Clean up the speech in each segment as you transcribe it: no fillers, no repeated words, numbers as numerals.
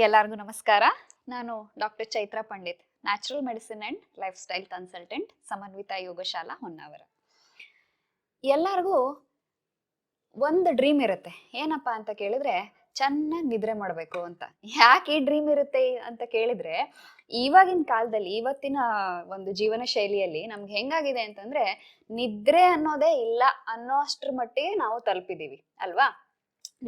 ಎಲ್ಲರಿಗೂ ನಮಸ್ಕಾರ. ನಾನು doctor Chaitra Pandit, natural medicine and life style consultant, Samanvita Yogashala Honnavar. ಎಲ್ಲರಿಗೂ ಒಂದು ಡ್ರೀಮ್ ಇರುತ್ತೆ. ಏನಪ್ಪಾ ಅಂತ ಕೇಳಿದ್ರೆ ಚೆನ್ನಾಗಿ ನಿದ್ರೆ ಮಾಡಬೇಕು ಅಂತ. ಯಾಕೆ ಈ ಡ್ರೀಮ್ ಇರುತ್ತೆ ಅಂತ ಕೇಳಿದ್ರೆ, ಇವಾಗಿನ ಕಾಲದಲ್ಲಿ ಇವತ್ತಿನ ಒಂದು ಜೀವನ ಶೈಲಿಯಲ್ಲಿ ನಮ್ಗೆ ಹೆಂಗಾಗಿದೆ ಅಂತಂದ್ರೆ ನಿದ್ರೆ ಅನ್ನೋದೇ ಇಲ್ಲ ಅನ್ನೋ ಅಷ್ಟ್ರ ಮಟ್ಟಿಗೆ ನಾವು ತಲುಪಿದೀವಿ ಅಲ್ವಾ.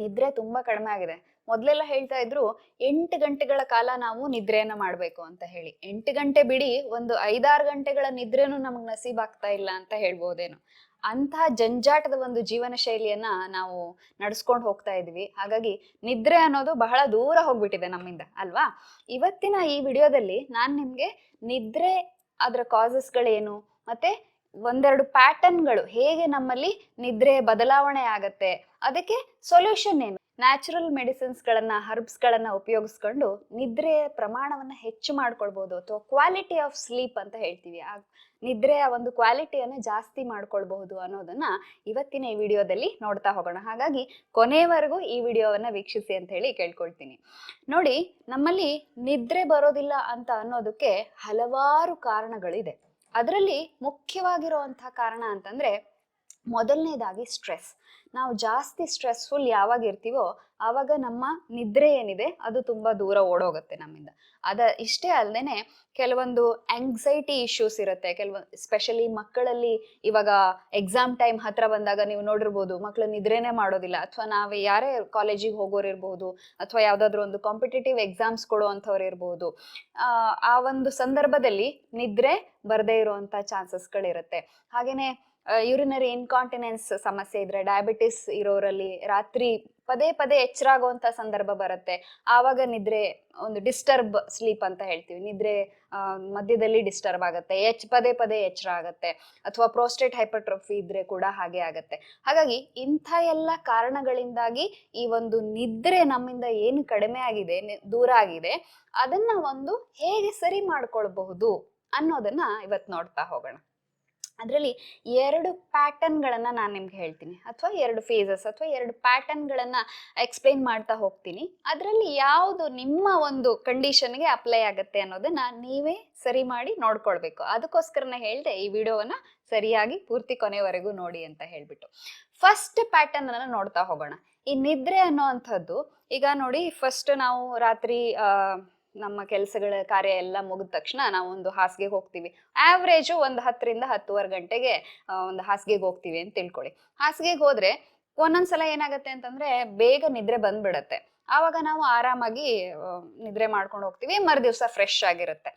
ನಿದ್ರೆ ತುಂಬಾ ಕಡಿಮೆ ಆಗಿದೆ. ಮೊದ್ಲೆಲ್ಲ ಹೇಳ್ತಾ ಇದ್ರು 8 ಗಂಟೆಗಳ ಕಾಲ ನಾವು ನಿದ್ರೆಯನ್ನ ಮಾಡ್ಬೇಕು ಅಂತ ಹೇಳಿ. 8 ಗಂಟೆ ಬಿಡಿ, ಒಂದು 5-6 ಗಂಟೆಗಳ ನಿದ್ರೆನೂ ನಮಗ್ ನಸೀಬಾಗ್ತಾ ಇಲ್ಲ ಅಂತ ಹೇಳ್ಬೋದೇನೋ. ಅಂತಹ ಜಂಜಾಟದ ಒಂದು ಜೀವನ ಶೈಲಿಯನ್ನ ನಾವು ನಡ್ಸ್ಕೊಂಡು ಹೋಗ್ತಾ ಇದೀವಿ. ಹಾಗಾಗಿ ನಿದ್ರೆ ಅನ್ನೋದು ಬಹಳ ದೂರ ಹೋಗ್ಬಿಟ್ಟಿದೆ ನಮ್ಮಿಂದ ಅಲ್ವಾ. ಇವತ್ತಿನ ಈ ವಿಡಿಯೋದಲ್ಲಿ ನಾನ್ ನಿಮ್ಗೆ ನಿದ್ರೆ, ಅದರ ಕಾಸಸ್ಗಳೇನು, ಮತ್ತೆ ಒಂದೆರಡು ಪ್ಯಾಟರ್ನ್ಗಳು ಹೇಗೆ ನಮ್ಮಲ್ಲಿ ನಿದ್ರೆ ಬದಲಾವಣೆ ಆಗತ್ತೆ, ಅದಕ್ಕೆ ಸೊಲ್ಯೂಷನ್ ಏನು, ನ್ಯಾಚುರಲ್ ಮೆಡಿಸಿನ್ಸ್ ಗಳನ್ನ, ಹರ್ಬ್ಸ್ ಗಳನ್ನ ಉಪಯೋಗಿಸ್ಕೊಂಡು ನಿದ್ರೆಯ ಪ್ರಮಾಣವನ್ನ ಹೆಚ್ಚು ಮಾಡ್ಕೊಳ್ಬಹುದು, ಅಥವಾ ಕ್ವಾಲಿಟಿ ಆಫ್ ಸ್ಲೀಪ್ ಅಂತ ಹೇಳ್ತೀವಿ, ಆ ನಿದ್ರೆಯ ಒಂದು ಕ್ವಾಲಿಟಿಯನ್ನ ಜಾಸ್ತಿ ಮಾಡ್ಕೊಳ್ಬಹುದು ಅನ್ನೋದನ್ನ ಇವತ್ತಿನ ಈ ವಿಡಿಯೋದಲ್ಲಿ ನೋಡ್ತಾ ಹೋಗೋಣ. ಹಾಗಾಗಿ ಕೊನೆಯವರೆಗೂ ಈ ವಿಡಿಯೋವನ್ನ ವೀಕ್ಷಿಸಿ ಅಂತ ಹೇಳಿ ಕೇಳ್ಕೊಳ್ತೀನಿ. ನೋಡಿ, ನಮ್ಮಲ್ಲಿ ನಿದ್ರೆ ಬರೋದಿಲ್ಲ ಅಂತ ಅನ್ನೋದಕ್ಕೆ ಹಲವಾರು ಕಾರಣಗಳಿದೆ. ಅದರಲ್ಲಿ ಮುಖ್ಯವಾಗಿರುವಂತಹ ಕಾರಣ ಅಂತಂದ್ರೆ ಮೊದಲನೇದಾಗಿ ಸ್ಟ್ರೆಸ್. ನಾವು ಜಾಸ್ತಿ ಸ್ಟ್ರೆಸ್ಫುಲ್ ಯಾವಾಗ ಇರ್ತೀವೋ ಆವಾಗ ನಮ್ಮ ನಿದ್ರೆ ಏನಿದೆ ಅದು ತುಂಬಾ ದೂರ ಓಡೋಗುತ್ತೆ ನಮ್ಮಿಂದ. ಇಷ್ಟೇ ಅಲ್ಲದೇನೆ ಕೆಲವೊಂದು ಆಂಗ್ಸೈಟಿ ಇಶ್ಯೂಸ್ ಇರುತ್ತೆ. ಸ್ಪೆಷಲಿ ಮಕ್ಕಳಲ್ಲಿ ಇವಾಗ ಎಕ್ಸಾಮ್ ಟೈಮ್ ಹತ್ರ ಬಂದಾಗ ನೀವು ನೋಡಿರ್ಬೋದು, ಮಕ್ಕಳು ನಿದ್ರೆನೇ ಮಾಡೋದಿಲ್ಲ. ಅಥವಾ ನಾವು ಯಾರೇ ಕಾಲೇಜಿಗೆ ಹೋಗೋರು ಇರ್ಬೋದು, ಅಥವಾ ಯಾವ್ದಾದ್ರು ಒಂದು ಕಾಂಪಿಟೇಟಿವ್ ಎಕ್ಸಾಮ್ಸ್ ಕೊಡುವಂಥವ್ರು ಇರ್ಬೋದು, ಆ ಒಂದು ಸಂದರ್ಭದಲ್ಲಿ ನಿದ್ರೆ ಬರದೇ ಇರುವಂತ ಚಾನ್ಸಸ್ಗಳಿರುತ್ತೆ. ಹಾಗೇನೆ ಯೂರಿನರಿ ಇನ್ಕಾಂಟಿನೆನ್ಸ್ ಸಮಸ್ಯೆ ಇದ್ರೆ, ಡಯಾಬಿಟಿಸ್ ಇರೋರಲ್ಲಿ ರಾತ್ರಿ ಪದೇ ಪದೇ ಎಚ್ಚರ ಆಗುವಂತ ಸಂದರ್ಭ ಬರುತ್ತೆ. ಆವಾಗ ನಿದ್ರೆ ಒಂದು ಡಿಸ್ಟರ್ಬ್ ಸ್ಲೀಪ್ ಅಂತ ಹೇಳ್ತೀವಿ. ನಿದ್ರೆ ಮಧ್ಯದಲ್ಲಿ ಡಿಸ್ಟರ್ಬ್ ಆಗುತ್ತೆ, ಪದೇ ಪದೇ ಎಚ್ಚರ ಆಗತ್ತೆ. ಅಥವಾ ಪ್ರೋಸ್ಟೇಟ್ ಹೈಪರ್ಟ್ರೋಫಿ ಇದ್ರೆ ಕೂಡ ಹಾಗೆ ಆಗತ್ತೆ. ಹಾಗಾಗಿ ಇಂಥ ಎಲ್ಲ ಕಾರಣಗಳಿಂದಾಗಿ ಈ ಒಂದು ನಿದ್ರೆ ನಮ್ಮಿಂದ ಏನು ಕಡಿಮೆ ಆಗಿದೆ, ದೂರ ಆಗಿದೆ, ಅದನ್ನ ಒಂದು ಹೇಗೆ ಸರಿ ಮಾಡ್ಕೊಳ್ಬಹುದು ಅನ್ನೋದನ್ನ ಇವತ್ತು ನೋಡ್ತಾ ಹೋಗೋಣ. ಅದರಲ್ಲಿ 2 ಪ್ಯಾಟರ್ನ್ಗಳನ್ನ ನಾನು ನಿಮ್ಗೆ ಹೇಳ್ತೀನಿ, ಅಥವಾ 2 ಫೇಸಸ್ ಅಥವಾ 2 ಪ್ಯಾಟರ್ನ್ಗಳನ್ನ ಎಕ್ಸ್ಪ್ಲೈನ್ ಮಾಡ್ತಾ ಹೋಗ್ತೀನಿ. ಅದರಲ್ಲಿ ಯಾವುದು ನಿಮ್ಮ ಒಂದು ಕಂಡೀಷನ್ಗೆ ಅಪ್ಲೈ ಆಗುತ್ತೆ ಅನ್ನೋದನ್ನ ನೀವೇ ಸರಿ ಮಾಡಿ ನೋಡ್ಕೊಳ್ಬೇಕು. ಅದಕ್ಕೋಸ್ಕರನೇ ಹೇಳ್ದೆ ಈ ವಿಡಿಯೋವನ್ನ ಸರಿಯಾಗಿ ಪೂರ್ತಿ ಕೊನೆವರೆಗೂ ನೋಡಿ ಅಂತ ಹೇಳ್ಬಿಟ್ಟು. ಫಸ್ಟ್ ಪ್ಯಾಟರ್ನ್ ಅನ್ನ ನೋಡ್ತಾ ಹೋಗೋಣ. ಈ ನಿದ್ರೆ ಅನ್ನೋ ಅಂಥದ್ದು, ಈಗ ನೋಡಿ, ಫಸ್ಟ್ ನಾವು ರಾತ್ರಿ ನಮ್ಮ ಕೆಲಸಗಳ ಕಾರ್ಯ ಎಲ್ಲ ಮುಗಿದ ತಕ್ಷಣ ನಾವು ಒಂದು ಹಾಸಿಗೆಗೆ ಹೋಗ್ತೀವಿ. ಆವ್ರೇಜು ಒಂದು 10ರಿಂದ 10:15 ಗಂಟೆಗೆ ಒಂದು ಹಾಸಿಗೆಗೆ ಹೋಗ್ತೀವಿ ಅಂತ ತಿಳ್ಕೊಳ್ಳಿ. ಹಾಸಿಗೆಗೆ ಹೋದ್ರೆ ಒಂದೊಂದ್ಸಲ ಏನಾಗತ್ತೆ ಅಂತಂದ್ರೆ ಬೇಗ ನಿದ್ರೆ ಬಂದ್ಬಿಡತ್ತೆ. ಆವಾಗ ನಾವು ಆರಾಮಾಗಿ ನಿದ್ರೆ ಮಾಡ್ಕೊಂಡು ಹೋಗ್ತೀವಿ. ಮರುದಿವ್ಸ ಫ್ರೆಶ್ ಆಗಿರುತ್ತೆ.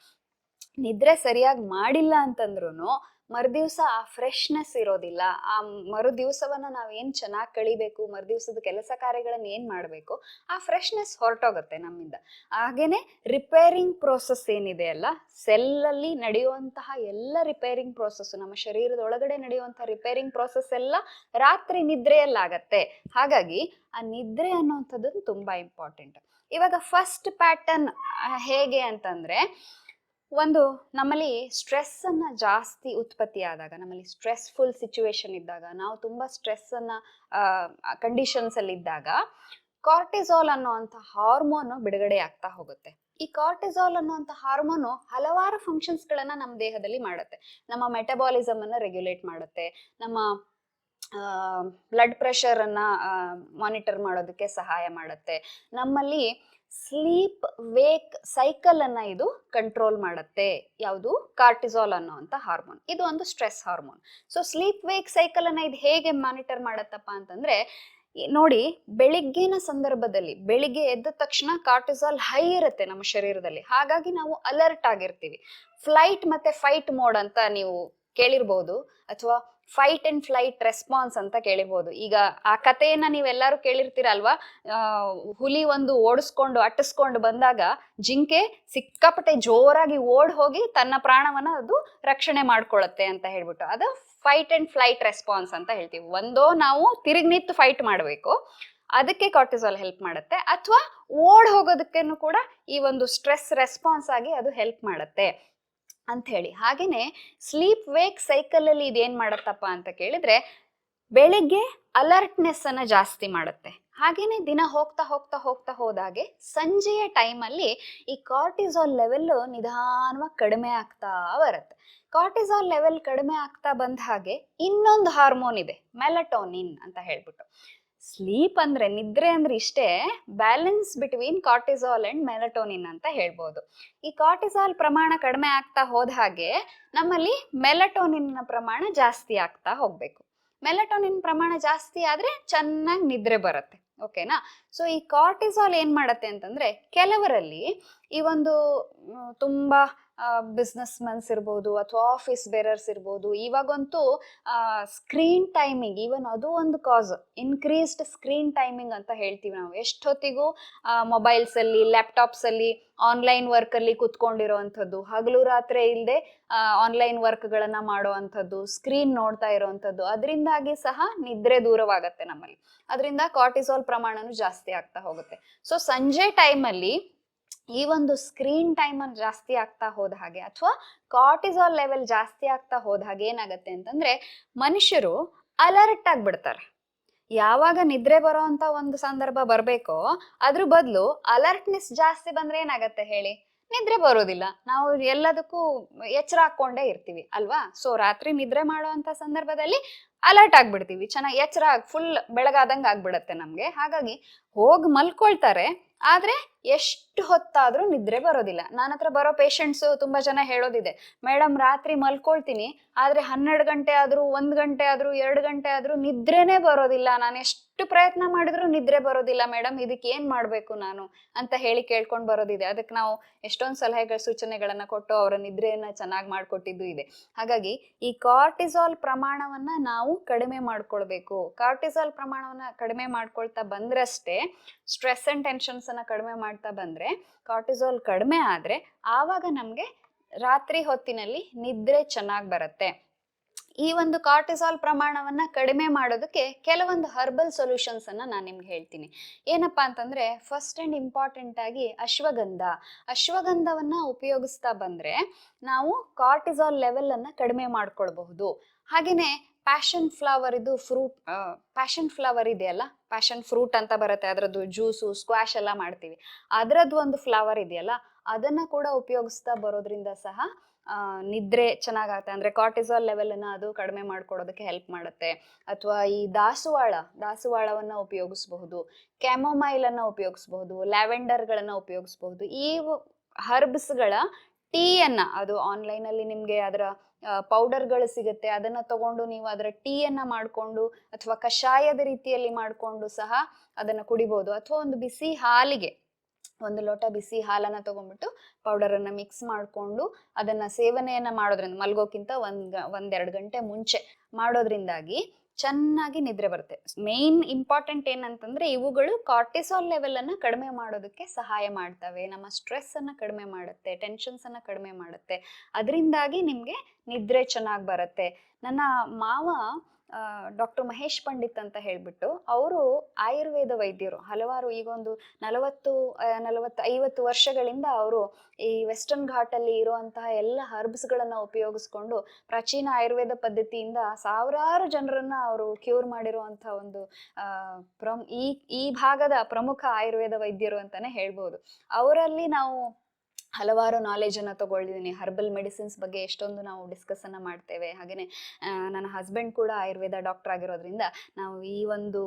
ನಿದ್ರೆ ಸರಿಯಾಗಿ ಮಾಡಿಲ್ಲ ಅಂತಂದ್ರೂ ಮರುದಿವ್ಸ ಆ ಫ್ರೆಶ್ನೆಸ್ ಇರೋದಿಲ್ಲ. ಆ ಮರುದಿವ್ಸವನ್ನ ನಾವೇನ್ ಚೆನ್ನಾಗಿ ಕಳಿಬೇಕು, ಮರುದಿವ್ಸದ ಕೆಲಸ ಕಾರ್ಯಗಳನ್ನ ಏನ್ ಮಾಡ್ಬೇಕು, ಆ ಫ್ರೆಶ್ನೆಸ್ ಹೊರಟೋಗುತ್ತೆ ನಮ್ಮಿಂದ. ಹಾಗೇನೆ ರಿಪೇರಿಂಗ್ ಪ್ರೋಸೆಸ್ ಏನಿದೆ ಅಲ್ಲ, ಸೆಲ್ಲಲ್ಲಿ ನಡೆಯುವಂತಹ ಎಲ್ಲ ರಿಪೇರಿಂಗ್ ಪ್ರೋಸೆಸ್, ನಮ್ಮ ಶರೀರದೊಳಗಡೆ ನಡೆಯುವಂತಹ ರಿಪೇರಿಂಗ್ ಪ್ರೋಸೆಸ್ ಎಲ್ಲ ರಾತ್ರಿ ನಿದ್ರೆಯಲ್ಲಾಗತ್ತೆ. ಹಾಗಾಗಿ ಆ ನಿದ್ರೆ ಅನ್ನುವಂಥದ್ದು ತುಂಬಾ ಇಂಪಾರ್ಟೆಂಟ್. ಇವಾಗ ಫಸ್ಟ್ ಪ್ಯಾಟರ್ನ್ ಹೇಗೆ ಅಂತಂದ್ರೆ, ಒಂದು ನಮ್ಮಲ್ಲಿ ಸ್ಟ್ರೆಸ್ ಅನ್ನ ಜಾಸ್ತಿ ಉತ್ಪತ್ತಿ ಆದಾಗ, ನಮ್ಮಲ್ಲಿ ಸ್ಟ್ರೆಸ್ಫುಲ್ ಸಿಚುವೇಶನ್ ಇದ್ದಾಗ, ನಾವು ತುಂಬಾ ಸ್ಟ್ರೆಸ್ ಅನ್ನ ಕಂಡೀಷನ್ಸ್ ಅಲ್ಲಿ ಇದ್ದಾಗ ಕಾರ್ಟಿಸಾಲ್ ಅನ್ನುವಂಥ ಹಾರ್ಮೋನ್ ಬಿಡುಗಡೆ ಆಗ್ತಾ ಹೋಗುತ್ತೆ. ಈ ಕಾರ್ಟಿಸಾಲ್ ಅನ್ನುವಂಥ ಹಾರ್ಮೋನು ಹಲವಾರು ಫಂಕ್ಷನ್ಸ್ ಗಳನ್ನ ನಮ್ಮ ದೇಹದಲ್ಲಿ ಮಾಡುತ್ತೆ. ನಮ್ಮ ಮೆಟಬಾಲಿಸಮ್ ಅನ್ನ ರೆಗ್ಯುಲೇಟ್ ಮಾಡುತ್ತೆ, ನಮ್ಮ ಬ್ಲಡ್ ಪ್ರೆಷರ್ ಅನ್ನ ಮಾನಿಟರ್ ಮಾಡೋದಕ್ಕೆ ಸಹಾಯ ಮಾಡುತ್ತೆ, ನಮ್ಮಲ್ಲಿ ಸ್ಲೀಪ್ ವೇಕ್ ಸೈಕಲ್ ಅನ್ನ ಇದು ಕಂಟ್ರೋಲ್ ಮಾಡುತ್ತೆ. ಯಾವುದು? ಕಾರ್ಟಿಸಾಲ್ ಅನ್ನುವಂಥ ಹಾರ್ಮೋನ್. ಇದು ಒಂದು stress hormone. So sleep wake cycle ಅನ್ನ ಇದು ಹೇಗೆ ಮಾನಿಟರ್ ಮಾಡತ್ತಪ್ಪ ಅಂತಂದ್ರೆ, ನೋಡಿ, ಬೆಳಿಗ್ಗಿನ ಸಂದರ್ಭದಲ್ಲಿ ಬೆಳಿಗ್ಗೆ ಎದ್ದ ತಕ್ಷಣ ಕಾರ್ಟಿಸಾಲ್ ಹೈ ಇರುತ್ತೆ ನಮ್ಮ ಶರೀರದಲ್ಲಿ. ಹಾಗಾಗಿ ನಾವು ಅಲರ್ಟ್ ಆಗಿರ್ತೀವಿ. ಫ್ಲೈಟ್ ಮತ್ತೆ ಫೈಟ್ ಮೋಡ್ ಅಂತ ನೀವು ಕೇಳಿರ್ಬೋದು, ಅಥವಾ ಫೈಟ್ ಅಂಡ್ ಫ್ಲೈಟ್ ರೆಸ್ಪಾನ್ಸ್ ಅಂತ ಕೇಳಿರ್ಬೋದು. ಈಗ ಆ ಕಥೆಯನ್ನ ನೀವೆಲ್ಲರೂ ಕೇಳಿರ್ತೀರಲ್ವಾ. ಹುಲಿ ಒಂದು ಓಡಿಸ್ಕೊಂಡು ಅಟ್ಟಿಸ್ಕೊಂಡು ಬಂದಾಗ ಜಿಂಕೆ ಸಿಕ್ಕಾಪಟ್ಟೆ ಜೋರಾಗಿ ಓಡ್ ಹೋಗಿ ತನ್ನ ಪ್ರಾಣವನ್ನ ಅದು ರಕ್ಷಣೆ ಮಾಡ್ಕೊಳ್ಳುತ್ತೆ ಅಂತ ಹೇಳ್ಬಿಟ್ಟು, ಅದು ಫೈಟ್ ಅಂಡ್ ಫ್ಲೈಟ್ ರೆಸ್ಪಾನ್ಸ್ ಅಂತ ಹೇಳ್ತೀವಿ. ಒಂದೋ ನಾವು ತಿರುಗಿ ನಿಂತು ಫೈಟ್ ಮಾಡಬೇಕು, ಅದಕ್ಕೆ ಕಾರ್ಟಿಸಾಲ್ ಹೆಲ್ಪ್ ಮಾಡುತ್ತೆ, ಅಥವಾ ಓಡ್ ಹೋಗೋದಕ್ಕೇನು ಕೂಡ ಈ ಒಂದು ಸ್ಟ್ರೆಸ್ ರೆಸ್ಪಾನ್ಸ್ ಆಗಿ ಅದು ಹೆಲ್ಪ್ ಮಾಡುತ್ತೆ ಅಂತ ಹೇಳಿ. ಹಾಗೇನೆ ಸ್ಲೀಪ್ ವೇಕ್ ಸೈಕಲ್ ಅಲ್ಲಿ ಇದೇನ್ ಮಾಡತ್ತಪ್ಪ ಅಂತ ಕೇಳಿದ್ರೆ, ಬೆಳಿಗ್ಗೆ ಅಲರ್ಟ್ನೆಸ್ ಅನ್ನ ಜಾಸ್ತಿ ಮಾಡುತ್ತೆ. ಹಾಗೇನೆ ದಿನ ಹೋಗ್ತಾ ಹೋಗ್ತಾ ಹೋಗ್ತಾ ಹೋದಾಗೆ ಸಂಜೆಯ ಟೈಮಲ್ಲಿ ಈ ಕಾರ್ಟಿಸಾಲ್ ಲೆವೆಲ್ ನಿಧಾನವಾಗಿ ಕಡಿಮೆ ಆಗ್ತಾ ಬರುತ್ತೆ. ಕಾರ್ಟಿಸಾಲ್ ಲೆವೆಲ್ ಕಡಿಮೆ ಆಗ್ತಾ ಬಂದ ಹಾಗೆ ಇನ್ನೊಂದು ಹಾರ್ಮೋನ್ ಇದೆ, ಮೆಲಟೋನಿನ್ ಅಂತ ಹೇಳ್ಬಿಟ್ಟು. ಸ್ಲೀಪ್ ಅಂದ್ರೆ ನಿದ್ರೆ ಅಂದ್ರೆ ಇಷ್ಟೇ, balance between cortisol and melatonin ಅಂತ ಹೇಳ್ಬೋದು. ಈ ಕಾರ್ಟಿಸಾಲ್ ಪ್ರಮಾಣ ಕಡಿಮೆ ಆಗ್ತಾ ಹೋದ ಹಾಗೆ ನಮ್ಮಲ್ಲಿ ಮೆಲಟೋನಿನ್ ಪ್ರಮಾಣ ಜಾಸ್ತಿ ಆಗ್ತಾ ಹೋಗ್ಬೇಕು. ಮೆಲಟೋನಿನ್ ಪ್ರಮಾಣ ಜಾಸ್ತಿ ಆದ್ರೆ ಚೆನ್ನಾಗಿ ನಿದ್ರೆ ಬರುತ್ತೆ. ಓಕೆನಾ? ಸೊ ಈ ಕಾರ್ಟಿಸಾಲ್ ಏನ್ ಮಾಡತ್ತೆ ಅಂತಂದ್ರೆ, ಕೆಲವರಲ್ಲಿ ಈ ಒಂದು ತುಂಬಾ ಬಿಸ್ನೆಸ್ ಮನ್ಸ್ ಇರ್ಬೋದು ಅಥವಾ ಆಫೀಸ್ ಬೇರರ್ಸ್ ಇರ್ಬೋದು, ಇವಾಗಂತೂ ಸ್ಕ್ರೀನ್ ಟೈಮಿಂಗ್, ಈವನ್ ಅದು ಒಂದು ಕಾಸ್, ಇನ್ಕ್ರೀಸ್ಡ್ ಸ್ಕ್ರೀನ್ ಟೈಮಿಂಗ್ ಅಂತ ಹೇಳ್ತೀವಿ ನಾವು. ಎಷ್ಟೊತ್ತಿಗೂ ಮೊಬೈಲ್ಸ್ ಅಲ್ಲಿ, ಲ್ಯಾಪ್ಟಾಪ್ಸ್ ಅಲ್ಲಿ, ಆನ್ಲೈನ್ ವರ್ಕ್ ಅಲ್ಲಿ ಕುತ್ಕೊಂಡಿರೋವಂಥದ್ದು, ಹಗಲು ರಾತ್ರಿ ಇಲ್ಲದೆ ಆನ್ಲೈನ್ ವರ್ಕ್ ಗಳನ್ನ ಮಾಡುವಂಥದ್ದು, ಸ್ಕ್ರೀನ್ ನೋಡ್ತಾ ಇರೋವಂಥದ್ದು, ಅದರಿಂದಾಗಿ ಸಹ ನಿದ್ರೆ ದೂರವಾಗತ್ತೆ ನಮ್ಮಲ್ಲಿ. ಅದರಿಂದ ಕಾರ್ಟಿಸಾಲ್ ಪ್ರಮಾಣನೂ ಜಾಸ್ತಿ ಆಗ್ತಾ ಹೋಗುತ್ತೆ. ಸೊ ಸಂಜೆ ಟೈಮಲ್ಲಿ ಈ ಒಂದು ಸ್ಕ್ರೀನ್ ಟೈಮ್ ಅನ್ನು ಜಾಸ್ತಿ ಆಗ್ತಾ ಹೋದ ಹಾಗೆ ಅಥವಾ ಕಾರ್ಟಿಸಾಲ್ ಲೆವೆಲ್ ಜಾಸ್ತಿ ಆಗ್ತಾ ಹೋದ ಹಾಗೆ ಏನಾಗತ್ತೆ ಅಂತಂದ್ರೆ, ಮನುಷ್ಯರು ಅಲರ್ಟ್ ಆಗ್ಬಿಡ್ತಾರೆ. ಯಾವಾಗ ನಿದ್ರೆ ಬರೋ ಅಂತ ಒಂದು ಸಂದರ್ಭ ಬರ್ಬೇಕೋ ಅದ್ರ ಬದಲು ಅಲರ್ಟ್ನೆಸ್ ಜಾಸ್ತಿ ಬಂದ್ರೆ ಏನಾಗತ್ತೆ ಹೇಳಿ? ನಿದ್ರೆ ಬರೋದಿಲ್ಲ. ನಾವು ಎಲ್ಲದಕ್ಕೂ ಎಚ್ಚರ ಹಾಕೊಂಡೇ ಇರ್ತೀವಿ ಅಲ್ವಾ? ಸೊ ರಾತ್ರಿ ನಿದ್ರೆ ಮಾಡುವಂತ ಸಂದರ್ಭದಲ್ಲಿ ಅಲರ್ಟ್ ಆಗ್ಬಿಡ್ತೀವಿ, ಚೆನ್ನಾಗಿ ಎಚ್ಚರ ಫುಲ್ ಬೆಳಗಾದಂಗೆ ಆಗ್ಬಿಡತ್ತೆ ನಮ್ಗೆ. ಹಾಗಾಗಿ ಹೋಗಿ ಮಲ್ಕೊಳ್ತಾರೆ, ಆದ್ರೆ ಎಷ್ಟು ಹೊತ್ತಾದ್ರೂ ನಿದ್ರೆ ಬರೋದಿಲ್ಲ. ನನ್ನ ಹತ್ರ ಬರೋ ಪೇಷಂಟ್ಸ್ ತುಂಬಾ ಜನ ಹೇಳೋದಿದೆ, ಮೇಡಮ್ ರಾತ್ರಿ ಮಲ್ಕೊಳ್ತೀನಿ, ಆದ್ರೆ 12 ಗಂಟೆ ಆದ್ರೂ, 1 ಗಂಟೆ ಆದ್ರೂ, 2 ಗಂಟೆ ಆದ್ರೂ ನಿದ್ರೆನೇ ಬರೋದಿಲ್ಲ, ನಾನು ಎಷ್ಟು ಪ್ರಯತ್ನ ಮಾಡಿದ್ರು ನಿದ್ರೆ ಬರೋದಿಲ್ಲ ಮೇಡಮ್, ಇದಕ್ಕೆ ಏನ್ ಮಾಡ್ಬೇಕು ನಾನು ಅಂತ ಹೇಳಿ ಕೇಳ್ಕೊಂಡ್ ಬರೋದಿದೆ. ಅದಕ್ಕೆ ನಾವು ಎಷ್ಟೊಂದು ಸಲಹೆಗಳ ಸೂಚನೆಗಳನ್ನ ಕೊಟ್ಟು ಅವರ ನಿದ್ರೆಯನ್ನ ಚೆನ್ನಾಗಿ ಮಾಡ್ಕೊಟ್ಟಿದ್ದು ಇದೆ. ಹಾಗಾಗಿ ಈ ಕಾರ್ಟಿಸಾಲ್ ಪ್ರಮಾಣವನ್ನ ನಾವು ಕಡಿಮೆ ಮಾಡ್ಕೊಳ್ಬೇಕು. ಕಾರ್ಟಿಸಾಲ್ ಪ್ರಮಾಣವನ್ನ ಕಡಿಮೆ ಮಾಡ್ಕೊಳ್ತಾ ಬಂದ್ರಷ್ಟೇ, ಸ್ಟ್ರೆಸ್ ಅಂಡ್ ಟೆನ್ಷನ್ಸ್ ಅನ್ನ ಕಡಿಮೆ ಮಾಡ್ತಾ ಬಂದ್ರೆ, ಕಾರ್ಟಿಸಾಲ್ ಕಡಿಮೆ ಆದ್ರೆ ಆವಾಗ ನಮ್ಗೆ ರಾತ್ರಿ ಹೊತ್ತಿನಲ್ಲಿ ನಿದ್ರೆ ಚೆನ್ನಾಗಿ ಬರುತ್ತೆ. ಈ ಒಂದು ಕಾರ್ಟಿಸಾಲ್ ಪ್ರಮಾಣವನ್ನ ಕಡಿಮೆ ಮಾಡೋದಕ್ಕೆ ಕೆಲವೊಂದು ಹರ್ಬಲ್ ಸೊಲ್ಯೂಷನ್ಸ್ ಅನ್ನ ನಾನು ನಿಮ್ಗೆ ಹೇಳ್ತೀನಿ. ಏನಪ್ಪಾ ಅಂತಂದ್ರೆ, ಫಸ್ಟ್ ಅಂಡ್ ಇಂಪಾರ್ಟೆಂಟ್ ಆಗಿ ಅಶ್ವಗಂಧವನ್ನ ಉಪಯೋಗಿಸ್ತಾ ಬಂದ್ರೆ ನಾವು ಕಾರ್ಟಿಸಾಲ್ ಲೆವೆಲ್ ಅನ್ನ ಕಡಿಮೆ ಮಾಡ್ಕೊಳ್ಬಹುದು. ಹಾಗೇನೆ ಪ್ಯಾಷನ್ ಫ್ಲವರ್ ಪ್ಯಾಷನ್ ಫ್ಲವರ್ ಇದೆಯಲ್ಲ, ಪ್ಯಾಷನ್ ಫ್ರೂಟ್ ಅಂತ ಬರುತ್ತೆ, ಅದರದ್ದು ಜ್ಯೂಸು, ಸ್ಕ್ವಾಶ್ ಎಲ್ಲ ಮಾಡ್ತೀವಿ, ಅದರದ್ದು ಒಂದು ಫ್ಲವರ್ ಇದೆಯಲ್ಲ, ಅದನ್ನ ಕೂಡ ಉಪಯೋಗಿಸ್ತಾ ಬರೋದ್ರಿಂದ ಸಹ ನಿದ್ರೆ ಚೆನ್ನಾಗತ್ತೆ. ಅಂದ್ರೆ ಕಾರ್ಟಿಸಾಲ್ ಲೆವೆಲ್ ಅನ್ನ ಅದು ಕಡಿಮೆ ಮಾಡ್ಕೊಡೋದಕ್ಕೆ ಹೆಲ್ಪ್ ಮಾಡುತ್ತೆ. ಅಥವಾ ಈ ದಾಸವಾಳವನ್ನ ಉಪಯೋಗಿಸಬಹುದು, ಕ್ಯಾಮೊಮೈಲ್ ಅನ್ನ ಉಪಯೋಗಿಸಬಹುದು, ಲ್ಯಾವೆಂಡರ್ ಗಳನ್ನ ಉಪಯೋಗಿಸಬಹುದು. ಈ ಹರ್ಬ್ಸ್ ಗಳ ಟೀಯನ್ನ, ಅದು ಆನ್ಲೈನ್ ಅಲ್ಲಿ ನಿಮ್ಗೆ ಅದರ ಪೌಡರ್ಗಳು ಸಿಗುತ್ತೆ, ಅದನ್ನ ತಗೊಂಡು ನೀವು ಅದರ ಟೀಯನ್ನ ಮಾಡ್ಕೊಂಡು ಅಥವಾ ಕಷಾಯದ ರೀತಿಯಲ್ಲಿ ಮಾಡ್ಕೊಂಡು ಸಹ ಅದನ್ನ ಕುಡಿಬಹುದು. ಅಥವಾ ಒಂದು ಬಿಸಿ ಹಾಲಿಗೆ 1 ಲೋಟ ಬಿಸಿ ಹಾಲನ್ನ ತಗೊಂಡ್ಬಿಟ್ಟು ಪೌಡರ್ ಅನ್ನ ಮಿಕ್ಸ್ ಮಾಡ್ಕೊಂಡು ಅದನ್ನ ಸೇವನೆಯನ್ನ ಮಾಡೋದ್ರಿಂದ, ಮಲ್ಗೋಕ್ಕಿಂತ 1-2 ಗಂಟೆ ಮುಂಚೆ ಮಾಡೋದ್ರಿಂದಾಗಿ ಚೆನ್ನಾಗಿ ನಿದ್ರೆ ಬರುತ್ತೆ. ಮೇನ್ ಇಂಪಾರ್ಟೆಂಟ್ ಏನಂತಂದ್ರೆ, ಇವುಗಳು ಕಾರ್ಟಿಸಾಲ್ ಲೆವೆಲ್ ಅನ್ನ ಕಡಿಮೆ ಮಾಡೋದಕ್ಕೆ ಸಹಾಯ ಮಾಡ್ತವೆ, ನಮ್ಮ ಸ್ಟ್ರೆಸ್ ಅನ್ನ ಕಡಿಮೆ ಮಾಡುತ್ತೆ, ಟೆನ್ಷನ್ಸ್ ಅನ್ನ ಕಡಿಮೆ ಮಾಡುತ್ತೆ. ಅದರಿಂದಾಗಿ ನಿಮ್ಗೆ ನಿದ್ರೆ ಚೆನ್ನಾಗಿ ಬರುತ್ತೆ. ನನ್ನ ಮಾವ ಡಾಕ್ಟರ್ ಮಹೇಶ್ ಪಂಡಿತ್ ಅಂತ ಹೇಳ್ಬಿಟ್ಟು, ಅವರು ಆಯುರ್ವೇದ ವೈದ್ಯರು. ಹಲವಾರು, ಈಗ ಒಂದು 40-50 ವರ್ಷಗಳಿಂದ ಅವರು ಈ ವೆಸ್ಟರ್ನ್ ಘಾಟ್ ಅಲ್ಲಿ ಇರುವಂತಹ ಎಲ್ಲ ಹರ್ಬ್ಸ್ ಗಳನ್ನ ಉಪಯೋಗಿಸ್ಕೊಂಡು ಪ್ರಾಚೀನ ಆಯುರ್ವೇದ ಪದ್ಧತಿಯಿಂದ ಸಾವಿರಾರು ಜನರನ್ನ ಅವರು ಕ್ಯೂರ್ ಮಾಡಿರುವಂತಹ ಒಂದು ಈ ಭಾಗದ ಪ್ರಮುಖ ಆಯುರ್ವೇದ ವೈದ್ಯರು ಅಂತಾನೆ ಹೇಳ್ಬೋದು. ಅವರಲ್ಲಿ ನಾವು ಹಲವಾರು ನಾಲೆಜ್ ಅನ್ನ ತಗೊಳ್ಳಿದ್ದೀನಿ. ಹರ್ಬಲ್ ಮೆಡಿಸಿನ್ಸ್ ಬಗ್ಗೆ ಎಷ್ಟೊಂದು ನಾವು ಡಿಸ್ಕಸ್ ಅನ್ನ ಮಾಡ್ತೇವೆ. ಹಾಗೇನೆ ನನ್ನ ಹಸ್ಬೆಂಡ್ ಕೂಡ ಆಯುರ್ವೇದ ಡಾಕ್ಟರ್ ಆಗಿರೋದ್ರಿಂದ ನಾವು ಈ ಒಂದು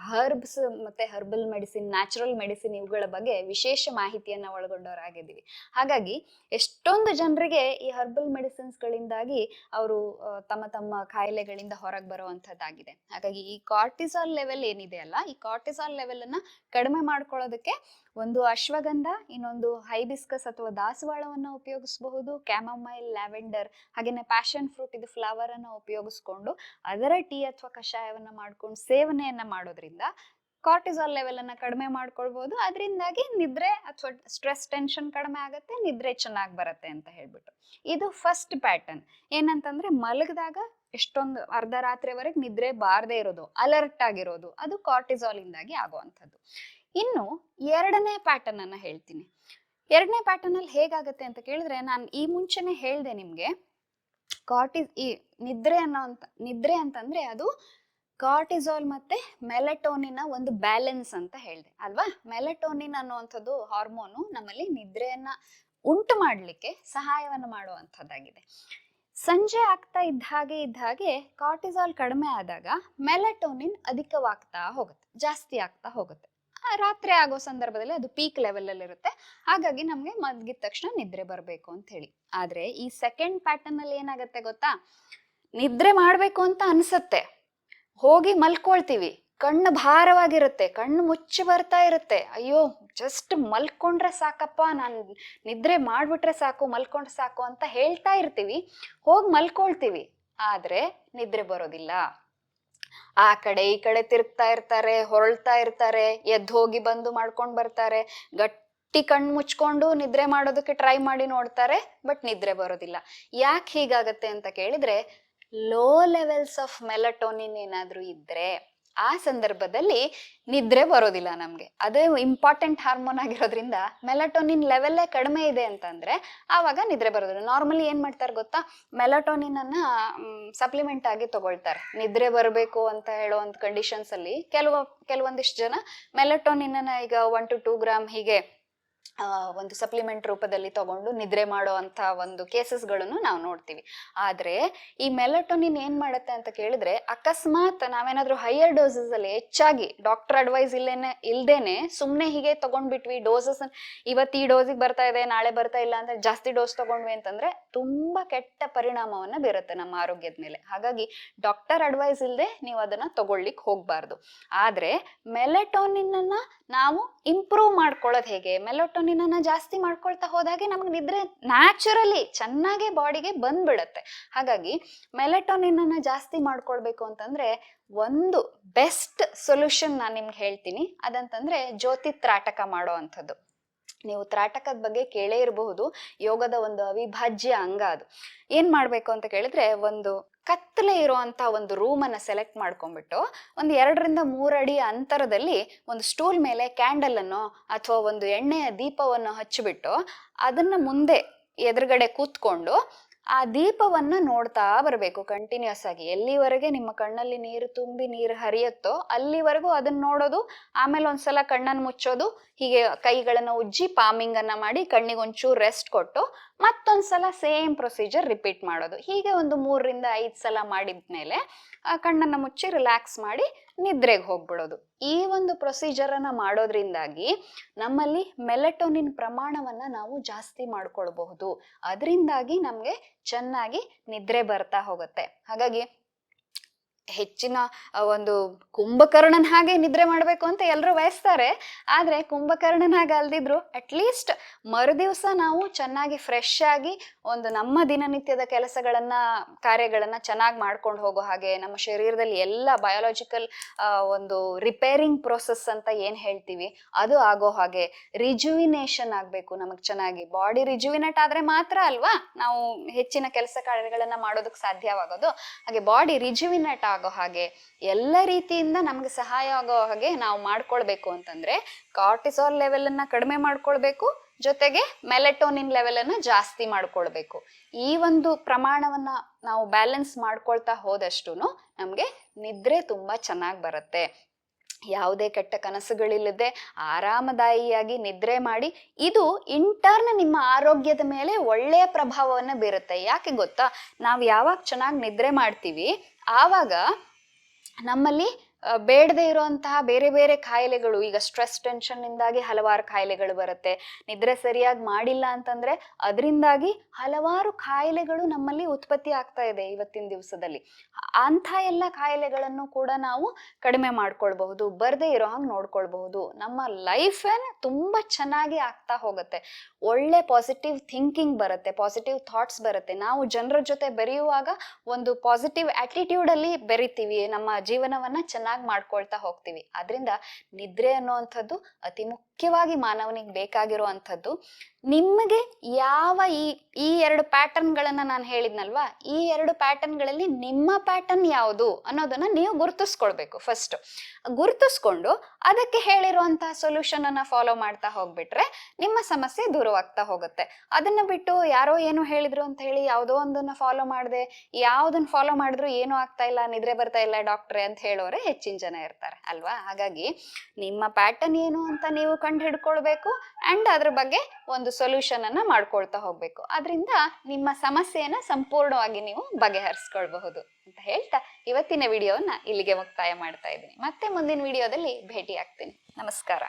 ಹರ್ಬ್ಸ್ ಮತ್ತೆ ಹರ್ಬಲ್ ಮೆಡಿಸಿನ್, ನ್ಯಾಚುರಲ್ ಮೆಡಿಸಿನ್, ಇವುಗಳ ಬಗ್ಗೆ ವಿಶೇಷ ಮಾಹಿತಿಯನ್ನ ಒಳಗೊಂಡವರಾಗಿದ್ದೀವಿ. ಹಾಗಾಗಿ ಎಷ್ಟೊಂದು ಜನರಿಗೆ ಈ ಹರ್ಬಲ್ ಮೆಡಿಸಿನ್ಸ್ ಗಳಿಂದಾಗಿ ಅವರು ತಮ್ಮ ಕಾಯಿಲೆಗಳಿಂದ ಹೊರಗೆ ಬರುವಂತದ್ದಾಗಿದೆ. ಹಾಗಾಗಿ ಈ ಕಾರ್ಟಿಸಾಲ್ ಲೆವೆಲ್ ಏನಿದೆ ಅಲ್ಲ, ಈ ಕಾರ್ಟಿಸಾಲ್ ಲೆವೆಲ್ ಅನ್ನ ಕಡಿಮೆ ಮಾಡ್ಕೊಳ್ಳೋದಕ್ಕೆ ಒಂದು ಅಶ್ವಗಂಧ, ಇನ್ನೊಂದು ಹೈಬಿಸ್ಕಸ್ ಅಥವಾ ದಾಸವಾಳವನ್ನ ಉಪಯೋಗಿಸಬಹುದು, ಕ್ಯಾಮೊಮೈಲ್, ಲ್ಯಾವೆಂಡರ್, ಹಾಗೇನೆ ಪ್ಯಾಷನ್ ಫ್ರೂಟ್ ಇದು ಫ್ಲವರ್ ಅನ್ನ ಉಪಯೋಗಿಸ್ಕೊಂಡು ಅದರ ಟೀ ಅಥವಾ ಕಷಾಯವನ್ನ ಮಾಡ್ಕೊಂಡು ಸೇವನೆಯನ್ನ ಮಾಡೋದ್ರಿಂದ ಕಾರ್ಟಿಸಾಲ್ ಲೆವೆಲ್ ಅನ್ನ ಕಡಿಮೆ ಮಾಡ್ಕೊಳ್ಬಹುದು. ಅದರಿಂದಾಗಿ ನಿದ್ರೆ ಅಥವಾ ಸ್ಟ್ರೆಸ್ ಟೆನ್ಷನ್ ಕಡಿಮೆ ಆಗುತ್ತೆ, ನಿದ್ರೆ ಚೆನ್ನಾಗಿ ಬರುತ್ತೆ ಅಂತ ಹೇಳ್ಬಿಟ್ಟು. ಇದು ಫಸ್ಟ್ ಪ್ಯಾಟರ್ನ್. ಏನಂತಂದ್ರೆ, ಮಲಗಿದಾಗ ಎಷ್ಟೊಂದು ಅರ್ಧ ರಾತ್ರಿವರೆಗೆ ನಿದ್ರೆ ಬಾರದೇ ಇರೋದು, ಅಲರ್ಟ್ ಆಗಿರೋದು, ಅದು ಕಾರ್ಟಿಸಾಲ್ ಇಂದಾಗಿ ಆಗುವಂಥದ್ದು. ಇನ್ನು 2ನೇ ಪ್ಯಾಟರ್ನ್ ಅನ್ನ ಹೇಳ್ತೀನಿ. 2ನೇ ಪ್ಯಾಟರ್ನ್ ಅಲ್ಲಿ ಹೇಗಾಗತ್ತೆ ಅಂತ ಕೇಳಿದ್ರೆ, ನಾನು ಈ ಮುಂಚೆನೆ ಹೇಳ್ದೆ ನಿಮ್ಗೆ, ಈ ನಿದ್ರೆ ಅಂತಂದ್ರೆ ಅದು ಕಾರ್ಟಿಸಾಲ್ ಮತ್ತೆ ಮೆಲಟೋನಿನ್ ಒಂದು ಬ್ಯಾಲೆನ್ಸ್ ಅಂತ ಹೇಳಿದೆ ಅಲ್ವಾ. ಮೆಲಟೋನಿನ್ ಅನ್ನುವಂಥದ್ದು ಹಾರ್ಮೋನು ನಮ್ಮಲ್ಲಿ ನಿದ್ರೆಯನ್ನ ಉಂಟು ಮಾಡ್ಲಿಕ್ಕೆ ಸಹಾಯವನ್ನು ಮಾಡುವಂಥದ್ದಾಗಿದೆ. ಸಂಜೆ ಆಗ್ತಾ ಇದ್ದ ಹಾಗೆ ಕಾರ್ಟಿಸಾಲ್ ಕಡಿಮೆ ಆದಾಗ ಮೆಲಟೋನಿನ್ ಅಧಿಕವಾಗ್ತಾ ಹೋಗುತ್ತೆ, ಜಾಸ್ತಿ ಆಗ್ತಾ ಹೋಗುತ್ತೆ. ರಾತ್ರಿ ಆಗೋ ಸಂದರ್ಭದಲ್ಲಿ ಅದು ಪೀಕ್ ಲೆವೆಲ್ ಅಲ್ಲಿ ಇರುತ್ತೆ. ಹಾಗಾಗಿ ನಮ್ಗೆ ಮಲಗಿದ ತಕ್ಷಣ ನಿದ್ರೆ ಬರಬೇಕು ಅಂತ ಹೇಳಿ. ಆದ್ರೆ ಈ ಸೆಕೆಂಡ್ ಪ್ಯಾಟರ್ನ್ ಅಲ್ಲಿ ಏನಾಗತ್ತೆ ಗೊತ್ತಾ, ನಿದ್ರೆ ಮಾಡ್ಬೇಕು ಅಂತ ಅನ್ಸತ್ತೆ, ಹೋಗಿ ಮಲ್ಕೊಳ್ತೀವಿ, ಕಣ್ಣು ಭಾರವಾಗಿರುತ್ತೆ, ಕಣ್ಣು ಮುಚ್ಚಿ ಬರ್ತಾ ಇರುತ್ತೆ, ಅಯ್ಯೋ ಜಸ್ಟ್ ಮಲ್ಕೊಂಡ್ರೆ ಸಾಕಪ್ಪ, ನಾನು ನಿದ್ರೆ ಮಾಡ್ಬಿಟ್ರೆ ಸಾಕು, ಮಲ್ಕೊಂಡ್ರೆ ಸಾಕು ಅಂತ ಹೇಳ್ತಾ ಇರ್ತೀವಿ, ಹೋಗಿ ಮಲ್ಕೊಳ್ತೀವಿ, ಆದ್ರೆ ನಿದ್ರೆ ಬರೋದಿಲ್ಲ. ಆ ಕಡೆ ಈ ಕಡೆ ತಿರುಗ್ತಾ ಇರ್ತಾರೆ, ಹೊರಳ್ತಾ ಇರ್ತಾರೆ, ಎದ್ದು ಹೋಗಿ ಬಂದು ಮಾಡ್ಕೊಂಡ್ ಬರ್ತಾರೆ, ಗಟ್ಟಿ ಕಣ್ಣು ಮುಚ್ಕೊಂಡು ನಿದ್ರೆ ಮಾಡೋದಕ್ಕೆ ಟ್ರೈ ಮಾಡಿ ನೋಡ್ತಾರೆ, ಬಟ್ ನಿದ್ರೆ ಬರೋದಿಲ್ಲ. ಯಾಕೆ ಹೀಗಾಗತ್ತೆ ಅಂತ ಕೇಳಿದ್ರೆ, ಲೋ ಲೆವೆಲ್ಸ್ ಆಫ್ ಮೆಲಟೋನಿನ್ ಏನಾದ್ರೂ ಇದ್ರೆ ಆ ಸಂದರ್ಭದಲ್ಲಿ ನಿದ್ರೆ ಬರೋದಿಲ್ಲ ನಮ್ಗೆ. ಅದೇ ಇಂಪಾರ್ಟೆಂಟ್ ಹಾರ್ಮೋನ್ ಆಗಿರೋದ್ರಿಂದ ಮೆಲಟೋನಿನ್ ಲೆವೆಲ್ಲೇ ಕಡಿಮೆ ಇದೆ ಅಂತಂದ್ರೆ ಆವಾಗ ನಿದ್ರೆ ಬರೋದಿಲ್ಲ. ನಾರ್ಮಲಿ ಏನ್ ಮಾಡ್ತಾರೆ ಗೊತ್ತಾ, ಮೆಲಟೋನಿನ್ ಅನ್ನ ಸಪ್ಲಿಮೆಂಟ್ ಆಗಿ ತಗೊಳ್ತಾರೆ ನಿದ್ರೆ ಬರಬೇಕು ಅಂತ ಹೇಳುವಂತ ಕಂಡೀಷನ್ಸ್ ಅಲ್ಲಿ. ಕೆಲವೊಂದಿಷ್ಟು ಜನ ಮೆಲಟೋನಿನ್ ಅನ್ನ ಈಗ 1 to 2 ಗ್ರಾಮ್ ಹೀಗೆ ಒಂದು ಸಪ್ಲಿಮೆಂಟ್ ರೂಪದಲ್ಲಿ ತಗೊಂಡು ನಿದ್ರೆ ಮಾಡೋ ಅಂತ ಒಂದು ಕೇಸಸ್ಗಳನ್ನು ನಾವು ನೋಡ್ತೀವಿ. ಆದ್ರೆ ಈ ಮೆಲಟೋನಿನ್ ಏನ್ ಮಾಡುತ್ತೆ ಅಂತ ಕೇಳಿದ್ರೆ, ಅಕಸ್ಮಾತ್ ನಾವೇನಾದ್ರೂ ಹೈಯರ್ ಡೋಸಸ್ ಅಲ್ಲಿ ಹೆಚ್ಚಾಗಿ ಡಾಕ್ಟರ್ ಅಡ್ವೈಸ್ ಇಲ್ದೇನೆ ಸುಮ್ನೆ ಹೀಗೆ ತಗೊಂಡ್ಬಿಟ್ವಿ, ಡೋಸಸ್ ಇವತ್ತು ಈ ಡೋಸಿಗೆ ಬರ್ತಾ ಇದೆ, ನಾಳೆ ಬರ್ತಾ ಇಲ್ಲ ಅಂದ್ರೆ ಜಾಸ್ತಿ ಡೋಸ್ ತಗೊಂಡ್ವಿ ಅಂತಂದ್ರೆ ತುಂಬಾ ಕೆಟ್ಟ ಪರಿಣಾಮವನ್ನ ಬೀರುತ್ತೆ ನಮ್ಮ ಆರೋಗ್ಯದ ಮೇಲೆ. ಹಾಗಾಗಿ ಡಾಕ್ಟರ್ ಅಡ್ವೈಸ್ ಇಲ್ದೆ ನೀವು ಅದನ್ನ ತಗೊಳ್ಲಿಕ್ಕೆ ಹೋಗ್ಬಾರ್ದು. ಆದ್ರೆ ಮೆಲಟೋನಿನ್ ಅನ್ನ ನಾವು ಇಂಪ್ರೂವ್ ಮಾಡ್ಕೊಳ್ಳೋದು ಹೇಗೆ, ಮೆಲಟೋನಿನ್ ಅನ್ನ ಜಾಸ್ತಿ ಮಾಡ್ಕೊಳ್ತಾ ಹೋದಾಗೆ ನಮ್ಗೆ ನಿದ್ರೆ ನ್ಯಾಚುರಲಿ ಚೆನ್ನಾಗೆ ಬಾಡಿಗೆ ಬಂದ್ಬಿಡತ್ತೆ. ಹಾಗಾಗಿ ಮೆಲಟೋನಿನ್ ಅನ್ನ ಜಾಸ್ತಿ ಮಾಡ್ಕೊಳ್ಬೇಕು ಅಂತಂದ್ರೆ ಒಂದು ಬೆಸ್ಟ್ ಸೊಲ್ಯೂಷನ್ ನಾನು ನಿಮ್ಗೆ ಹೇಳ್ತೀನಿ, ಅದಂತಂದ್ರೆ ಜ್ಯೋತಿ ತ್ರಾಟಕ ಮಾಡೋ ಅಂಥದ್ದು. ನೀವು ತ್ರಾಟಕದ ಬಗ್ಗೆ ಕೇಳೇ ಇರಬಹುದು, ಯೋಗದ ಒಂದು ಅವಿಭಾಜ್ಯ ಅಂಗ ಅದು. ಏನ್ ಮಾಡ್ಬೇಕು ಅಂತ ಕೇಳಿದ್ರೆ, ಒಂದು ಕತ್ತಲೆ ಇರುವಂತ ಒಂದು ರೂಮ್ ಅನ್ನ ಸೆಲೆಕ್ಟ್ ಮಾಡ್ಕೊಂಡ್ಬಿಟ್ಟು ಒಂದು 2 ರಿಂದ 3 ಅಡಿ ಅಂತರದಲ್ಲಿ ಒಂದು ಸ್ಟೂಲ್ ಮೇಲೆ ಕ್ಯಾಂಡಲ್ ಅನ್ನು ಅಥವಾ ಒಂದು ಎಣ್ಣೆಯ ದೀಪವನ್ನು ಹಚ್ಚಿಬಿಟ್ಟು ಅದನ್ನ ಮುಂದೆ ಎದುರುಗಡೆ ಕೂತ್ಕೊಂಡು ಆ ದೀಪವನ್ನ ನೋಡ್ತಾ ಬರಬೇಕು ಕಂಟಿನ್ಯೂಸ್ ಆಗಿ. ಎಲ್ಲಿವರೆಗೆ ನಿಮ್ಮ ಕಣ್ಣಲ್ಲಿ ನೀರು ತುಂಬಿ ನೀರು ಹರಿಯುತ್ತೋ ಅಲ್ಲಿವರೆಗೂ ಅದನ್ನ ನೋಡೋದು, ಆಮೇಲೆ ಒಂದ್ಸಲ ಕಣ್ಣನ್ನು ಮುಚ್ಚೋದು, ಹೀಗೆ ಕೈಗಳನ್ನ ಉಜ್ಜಿ ಪಾಮಿಂಗ್ ಅನ್ನ ಮಾಡಿ ಕಣ್ಣಿಗೆ ಒಂಚೂರು ರೆಸ್ಟ್ ಕೊಟ್ಟು ಮತ್ತೊಂದ್ಸಲ ಸೇಮ್ ಪ್ರೊಸೀಜರ್ ರಿಪೀಟ್ ಮಾಡೋದು. ಹೀಗೆ ಒಂದು 3 ರಿಂದ 5 ಸಲ ಮಾಡಿದ್ಮೇಲೆ ಕಣ್ಣನ್ನ ಮುಚ್ಚಿ ರಿಲ್ಯಾಕ್ಸ್ ಮಾಡಿ ನಿದ್ರೆಗೆ ಹೋಗ್ಬಿಡೋದು. ಈ ಒಂದು ಪ್ರೊಸೀಜರ್ ಅನ್ನ ಮಾಡೋದ್ರಿಂದಾಗಿ ನಮ್ಮಲ್ಲಿ ಮೆಲಟೋನಿನ್ ಪ್ರಮಾಣವನ್ನ ನಾವು ಜಾಸ್ತಿ ಮಾಡ್ಕೊಳ್ಬಹುದು. ಅದರಿಂದಾಗಿ ನಮ್ಗೆ ಚೆನ್ನಾಗಿ ನಿದ್ರೆ ಬರ್ತಾ ಹೋಗುತ್ತೆ. ಹಾಗಾಗಿ ಹೆಚ್ಚಿನ ಒಂದು ಕುಂಭಕರ್ಣನ್ ಹಾಗೆ ನಿದ್ರೆ ಮಾಡ್ಬೇಕು ಅಂತ ಎಲ್ಲರೂ ಬಯಸ್ತಾರೆ. ಆದ್ರೆ ಕುಂಭಕರ್ಣನ್ ಹಾಗೆ ಅಲ್ದಿದ್ರು ಅಟ್ಲೀಸ್ಟ್ ಮರುದಿವ್ಸ ನಾವು ಚೆನ್ನಾಗಿ ಫ್ರೆಶ್ ಆಗಿ ಒಂದು ನಮ್ಮ ದಿನನಿತ್ಯದ ಕಾರ್ಯಗಳನ್ನ ಚೆನ್ನಾಗಿ ಮಾಡ್ಕೊಂಡು ಹೋಗೋ ಹಾಗೆ, ನಮ್ಮ ಶರೀರದಲ್ಲಿ ಎಲ್ಲ ಬಯೋಲಾಜಿಕಲ್ ಒಂದು ರಿಪೇರಿಂಗ್ ಪ್ರೊಸೆಸ್ ಅಂತ ಏನ್ ಹೇಳ್ತೀವಿ ಅದು ಆಗೋ ಹಾಗೆ, ರಿಜುವಿನೇಷನ್ ಆಗ್ಬೇಕು ನಮಗ್ ಚೆನ್ನಾಗಿ. ಬಾಡಿ ರಿಜುವಿನೇಟ್ ಆದ್ರೆ ಮಾತ್ರ ಅಲ್ವಾ ನಾವು ಹೆಚ್ಚಿನ ಕಾರ್ಯಗಳನ್ನ ಮಾಡೋದಕ್ಕೆ ಸಾಧ್ಯವಾಗೋದು. ಹಾಗೆ ಬಾಡಿ ರಿಜುವಿನೇಟ್ ಆಗೋ ಹಾಗೆ, ಎಲ್ಲ ರೀತಿಯಿಂದ ನಮ್ಗೆ ಸಹಾಯ ಆಗೋ ಹಾಗೆ ನಾವು ಮಾಡ್ಕೊಳ್ಬೇಕು ಅಂತಂದ್ರೆ ಕಾರ್ಟಿಸಾಲ್ ಲೆವೆಲ್ ಅನ್ನ ಕಡಿಮೆ ಮಾಡ್ಕೊಳ್ಬೇಕು, ಜೊತೆಗೆ ಮೆಲಟೋನಿನ್ ಲೆವೆಲ್ ಅನ್ನ ಜಾಸ್ತಿ ಮಾಡ್ಕೊಳ್ಬೇಕು. ಈ ಒಂದು ಪ್ರಮಾಣವನ್ನ ನಾವು ಬ್ಯಾಲೆನ್ಸ್ ಮಾಡ್ಕೊಳ್ತಾ ಹೋದಷ್ಟು ನಮ್ಗೆ ನಿದ್ರೆ ತುಂಬಾ ಚೆನ್ನಾಗಿ ಬರುತ್ತೆ. ಯಾವುದೇ ಕೆಟ್ಟ ಕನಸುಗಳಿಲ್ಲದೆ ಆರಾಮದಾಯಿಯಾಗಿ ನಿದ್ರೆ ಮಾಡಿ, ಇದು ಇಂಟರ್ನ್ ನಿಮ್ಮ ಆರೋಗ್ಯದ ಮೇಲೆ ಒಳ್ಳೆಯ ಪ್ರಭಾವವನ್ನು ಬೀರುತ್ತೆ. ಯಾಕೆ ಗೊತ್ತಾ, ನಾವು ಯಾವಾಗ ಚೆನ್ನಾಗಿ ನಿದ್ರೆ ಮಾಡ್ತೀವಿ ಆವಾಗ ನಮ್ಮಲ್ಲಿ ಬೇಡದೆ ಇರುವಂತಹ ಬೇರೆ ಬೇರೆ ಕಾಯಿಲೆಗಳು, ಈಗ ಸ್ಟ್ರೆಸ್ ಟೆನ್ಷನ್ ಇಂದಾಗಿ ಹಲವಾರು ಕಾಯಿಲೆಗಳು ಬರುತ್ತೆ. ನಿದ್ರೆ ಸರಿಯಾಗಿ ಮಾಡಿಲ್ಲ ಅಂತಂದ್ರೆ ಅದರಿಂದಾಗಿ ಹಲವಾರು ಕಾಯಿಲೆಗಳು ನಮ್ಮಲ್ಲಿ ಉತ್ಪತ್ತಿ ಆಗ್ತಾ ಇದೆ ಇವತ್ತಿನ ದಿವಸದಲ್ಲಿ. ಅಂಥ ಎಲ್ಲ ಕಾಯಿಲೆಗಳನ್ನು ಕೂಡ ನಾವು ಕಡಿಮೆ ಮಾಡ್ಕೊಳ್ಬಹುದು, ಬರ್ದೇ ಇರೋ ಹಂಗೆ ನೋಡ್ಕೊಳ್ಬಹುದು. ನಮ್ಮ ಲೈಫ್ ತುಂಬಾ ಚೆನ್ನಾಗಿ ಆಗ್ತಾ ಹೋಗುತ್ತೆ. ಒಳ್ಳೆ ಪಾಸಿಟಿವ್ ಥಿಂಕಿಂಗ್ ಬರುತ್ತೆ, ಪಾಸಿಟಿವ್ ಥಾಟ್ಸ್ ಬರುತ್ತೆ. ನಾವು ಜನರ ಜೊತೆ ಬೆರೆಯುವಾಗ ಒಂದು ಪಾಸಿಟಿವ್ ಆಟಿಟ್ಯೂಡ್ ಅಲ್ಲಿ ಬೆರಿತೀವಿ, ನಮ್ಮ ಜೀವನವನ್ನ ಚೆನ್ನಾಗಿ ಮಾಡ್ಕೊಳ್ತಾ ಹೋಗ್ತೀವಿ. ಆದ್ರಿಂದ ನಿದ್ರೆ ಅನ್ನುವಂಥದ್ದು ಅತಿ ಮುಖ್ಯವಾಗಿ ಮಾನವನಿಗೆ ಬೇಕಾಗಿರುವಂಥದ್ದು. ನಿಮಗೆ ಯಾವ ಈ ಎರಡು ಪ್ಯಾಟರ್ನ್ಗಳನ್ನ ನಾನು ಹೇಳಿದ್ನಲ್ವಾ, ಈ ಎರಡು ಪ್ಯಾಟರ್ನ್ಗಳಲ್ಲಿ ನಿಮ್ಮ ಪ್ಯಾಟರ್ನ್ ಯಾವುದು ಅನ್ನೋದನ್ನ ನೀವು ಗುರುತಿಸ್ಕೊಳ್ಬೇಕು. ಫಸ್ಟ್ ಗುರುತಿಸ್ಕೊಂಡು ಅದಕ್ಕೆ ಹೇಳಿರುವಂತಹ ಸೊಲ್ಯೂಷನ್ ಅನ್ನ ಫಾಲೋ ಮಾಡ್ತಾ ಹೋಗ್ಬಿಟ್ರೆ ನಿಮ್ಮ ಸಮಸ್ಯೆ ದೂರವಾಗ್ತಾ ಹೋಗುತ್ತೆ. ಅದನ್ನ ಬಿಟ್ಟು ಯಾರೋ ಏನೋ ಹೇಳಿದ್ರು ಅಂತ ಹೇಳಿ ಯಾವುದೋ ಒಂದನ್ನ ಫಾಲೋ ಮಾಡದೆ, ಯಾವ್ದನ್ನ ಫಾಲೋ ಮಾಡಿದ್ರು ಏನೂ ಆಗ್ತಾ ಇಲ್ಲ, ನಿದ್ರೆ ಬರ್ತಾ ಇಲ್ಲ ಡಾಕ್ಟ್ರೆ ಅಂತ ಹೇಳೋರೆ ಹೆಚ್ಚಿನ ಜನ ಇರ್ತಾರೆ ಅಲ್ವಾ. ಹಾಗಾಗಿ ನಿಮ್ಮ ಪ್ಯಾಟರ್ನ್ ಏನು ಅಂತ ನೀವು ಕಂಡು ಹಿಡ್ಕೊಳ್ಬೇಕು ಅಂಡ್ ಅದ್ರ ಬಗ್ಗೆ ಒಂದು ಸೊಲ್ಯೂಷನ್ ಅನ್ನ ಮಾಡ್ಕೊಳ್ತಾ ಹೋಗ್ಬೇಕು. ಅದರಿಂದ ನಿಮ್ಮ ಸಮಸ್ಯೆಯನ್ನ ಸಂಪೂರ್ಣವಾಗಿ ನೀವು ಬಗೆಹರಿಸ್ಕೊಳ್ಬಹುದು ಅಂತ ಹೇಳ್ತಾ ಇವತ್ತಿನ ವಿಡಿಯೋವನ್ನ ಇಲ್ಲಿಗೆ ಮುಕ್ತಾಯ ಮಾಡ್ತಾ ಇದ್ದೀನಿ. ಮತ್ತೆ ಮುಂದಿನ ವಿಡಿಯೋದಲ್ಲಿ ಭೇಟಿ ಆಗ್ತೀನಿ. ನಮಸ್ಕಾರ.